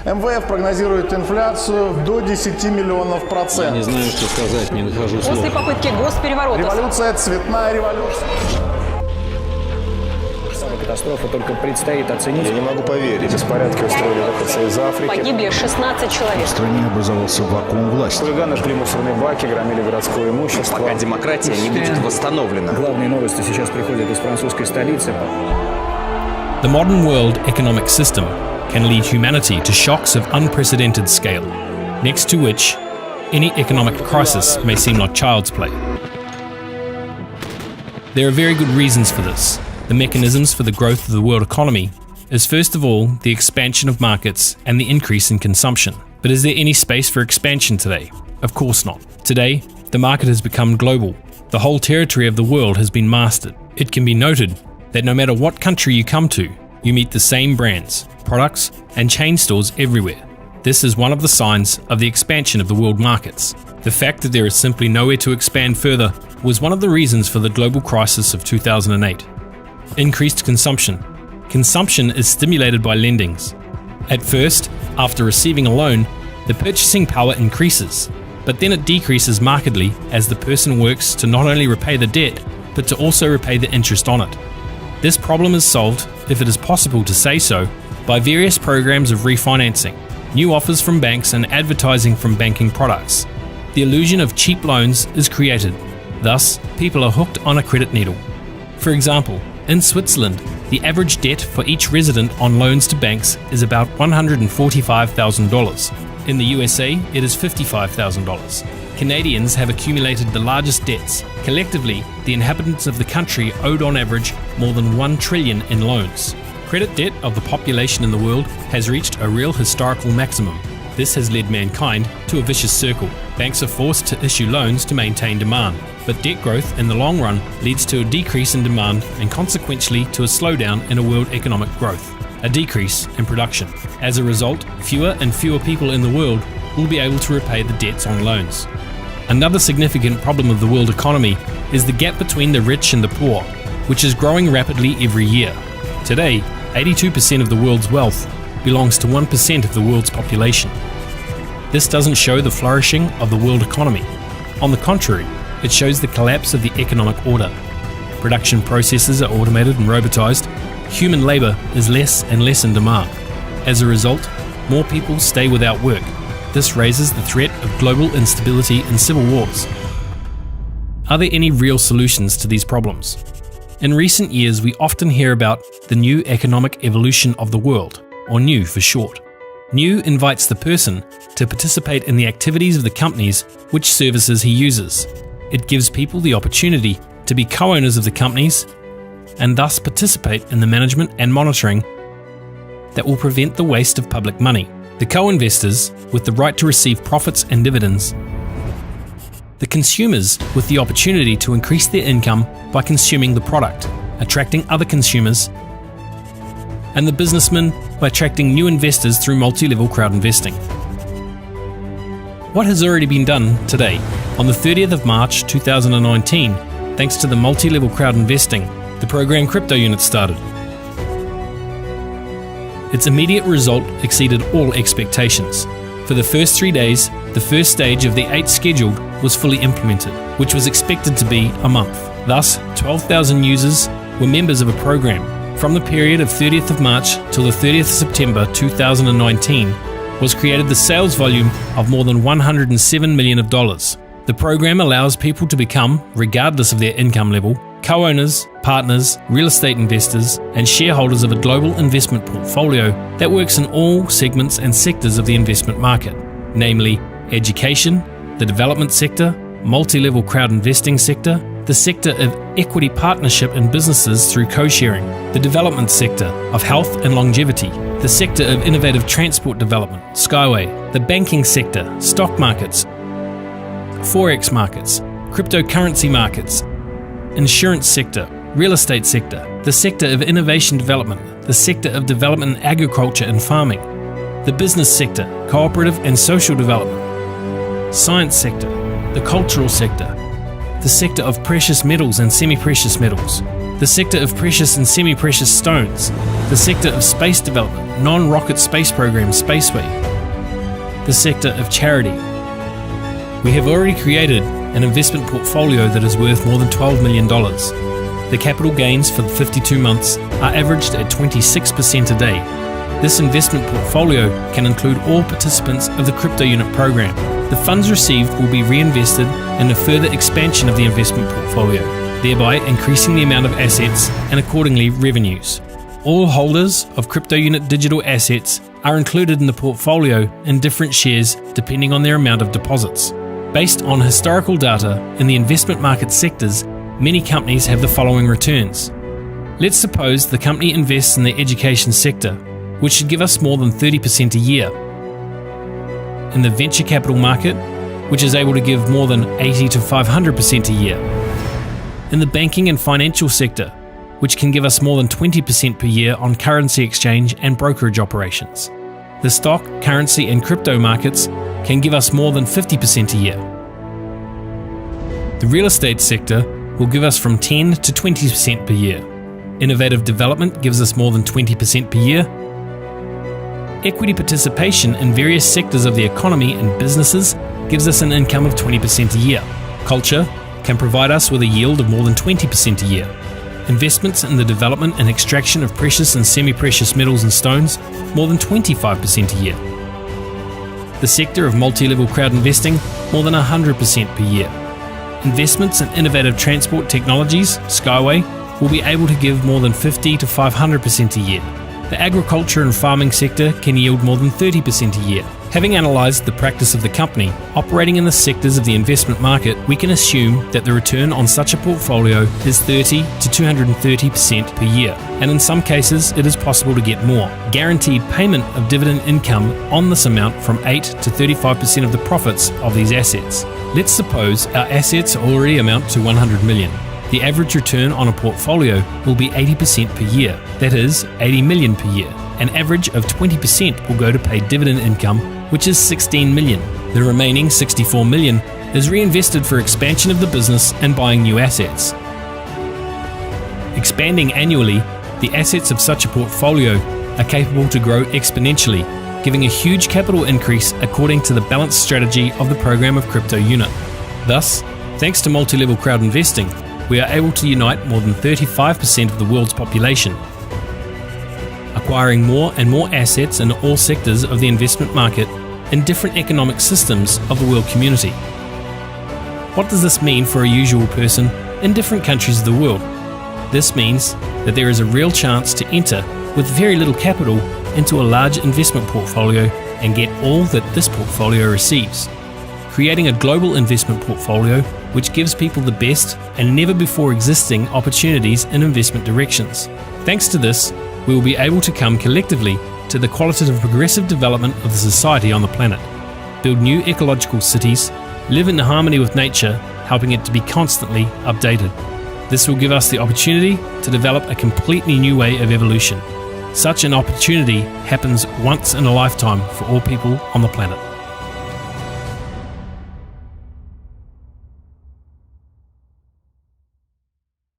МВФ прогнозирует инфляцию до 10 миллионов процентов. Не знаю, что сказать, не нахожу слов. После попытки госпереворота. Революция, цветная революция. Катастрофа только предстоит оценить. Я не могу поверить. Беспорядки устроили выходцы из Африки. Погибли 16 человек. В стране образовался вакуум власти. Хулиганы жгли мусорные баки, громили городское имущество. Пока демократия не будет восстановлена. Главные новости сейчас приходят из французской столицы. The modern world economic system can lead humanity to shocks of unprecedented scale, next to which any economic crisis may seem like child's play. There are very good reasons for this. The mechanisms for the growth of the world economy is first of all the expansion of markets and the increase in consumption. But is there any space for expansion today? Of course not. Today, the market has become global. The whole territory of the world has been mastered. It can be noted that no matter what country you come to, you meet the same brands, products, and chain stores everywhere. This is one of the signs of the expansion of the world markets. The fact that there is simply nowhere to expand further was one of the reasons for the global crisis of 2008. Increased consumption. Consumption is stimulated by lendings. At first, after receiving a loan, the purchasing power increases, but then it decreases markedly as the person works to not only repay the debt, but to also repay the interest on it. This problem is solved, if it is possible to say so, by various programs of refinancing, new offers from banks and advertising from banking products. The illusion of cheap loans is created. Thus, people are hooked on a credit needle. For example, in Switzerland, the average debt for each resident on loans to banks is about $145,000. In the USA, it is $55,000. Canadians have accumulated the largest debts. Collectively, the inhabitants of the country owed on average more than $1 trillion in loans. Credit debt of the population in the world has reached a real historical maximum. This has led mankind to a vicious circle. Banks are forced to issue loans to maintain demand, but debt growth in the long run leads to a decrease in demand and consequently to a slowdown in a world economic growth, a decrease in production. As a result, fewer and fewer people in the world will be able to repay the debts on loans. Another significant problem of the world economy is the gap between the rich and the poor, which is growing rapidly every year. Today, 82% of the world's wealth belongs to 1% of the world's population. This doesn't show the flourishing of the world economy. On the contrary, it shows the collapse of the economic order. Production processes are automated and robotized. Human labor is less and less in demand. As a result, more people stay without work. This raises the threat of global instability and civil wars. Are there any real solutions to these problems? In recent years, we often hear about the new economic evolution of the world, or NEW for short. NEW invites the person to participate in the activities of the companies which services he uses. It gives people the opportunity to be co-owners of the companies and thus participate in the management and monitoring that will prevent the waste of public money. The co-investors with the right to receive profits and dividends. The consumers with the opportunity to increase their income by consuming the product, attracting other consumers, and the businessmen by attracting new investors through multi-level crowd investing. What has already been done today? On the 30th of March 2019, thanks to the multi-level crowd investing, the program Crypto Unit started. Its immediate result exceeded all expectations. For the first 3 days, the first stage of the 8 scheduled was fully implemented, which was expected to be a month. Thus, 12,000 users were members of a program. From the period of 30th of March till the 30th of September 2019 was created the sales volume of more than $107 million. The program allows people to become, regardless of their income level, co-owners, partners, real estate investors, and shareholders of a global investment portfolio that works in all segments and sectors of the investment market, namely education, the development sector, multi-level crowd investing sector, the sector of equity partnership in businesses through co-sharing, the development sector of health and longevity, the sector of innovative transport development, Skyway, the banking sector, stock markets, forex markets, cryptocurrency markets, insurance sector, real estate sector, the sector of innovation development, the sector of development in agriculture and farming, the business sector, cooperative and social development, science sector, the cultural sector, the sector of precious metals and semi-precious metals, the sector of precious and semi-precious stones, the sector of space development, non-rocket space programs, Spaceway, the sector of charity. We have already created an investment portfolio that is worth more than $12 million. The capital gains for the 52 months are averaged at 26% a day. This investment portfolio can include all participants of the crypto unit program. The funds received will be reinvested in a further expansion of the investment portfolio, thereby increasing the amount of assets and accordingly revenues. All holders of crypto unit digital assets are included in the portfolio in different shares depending on their amount of deposits. Based on historical data in the investment market sectors, many companies have the following returns. Let's suppose the company invests in the education sector, which should give us more than 30% a year. In the venture capital market, which is able to give more than 80 to 500% a year. In the banking and financial sector, which can give us more than 20% per year on currency exchange and brokerage operations. The stock, currency and crypto markets can give us more than 50% a year. The real estate sector will give us from 10 to 20% per year. Innovative development gives us more than 20% per year. Equity participation in various sectors of the economy and businesses gives us an income of 20% a year. Culture can provide us with a yield of more than 20% a year. Investments in the development and extraction of precious and semi-precious metals and stones, more than 25% a year. The sector of multi-level crowd investing, more than 100% per year. Investments in innovative transport technologies, Skyway, will be able to give more than 50 to 500% a year. The agriculture and farming sector can yield more than 30% a year. Having analysed the practice of the company operating in the sectors of the investment market, we can assume that the return on such a portfolio is 30 to 230% per year, and in some cases it is possible to get more. Guaranteed payment of dividend income on this amount from 8 to 35% of the profits of these assets. Let's suppose our assets already amount to 100 million. The average return on a portfolio will be 80% per year, that is 80 million per year. An average of 20% will go to pay dividend income, which is 16 million. The remaining 64 million is reinvested for expansion of the business and buying new assets. Expanding annually, the assets of such a portfolio are capable to grow exponentially, giving a huge capital increase according to the balanced strategy of the program of crypto unit. Thus, thanks to multi-level crowd investing, we are able to unite more than 35% of the world's population, acquiring more and more assets in all sectors of the investment market in different economic systems of the world community. What does this mean for a usual person in different countries of the world? This means that there is a real chance to enter with very little capital into a large investment portfolio and get all that this portfolio receives, creating a global investment portfolio which gives people the best and never before existing opportunities in investment directions. Thanks to this, we will be able to come collectively to the qualitative progressive development of the society on the planet, build new ecological cities, live in harmony with nature, helping it to be constantly updated. This will give us the opportunity to develop a completely new way of evolution. Such an opportunity happens once in a lifetime for all people on the planet.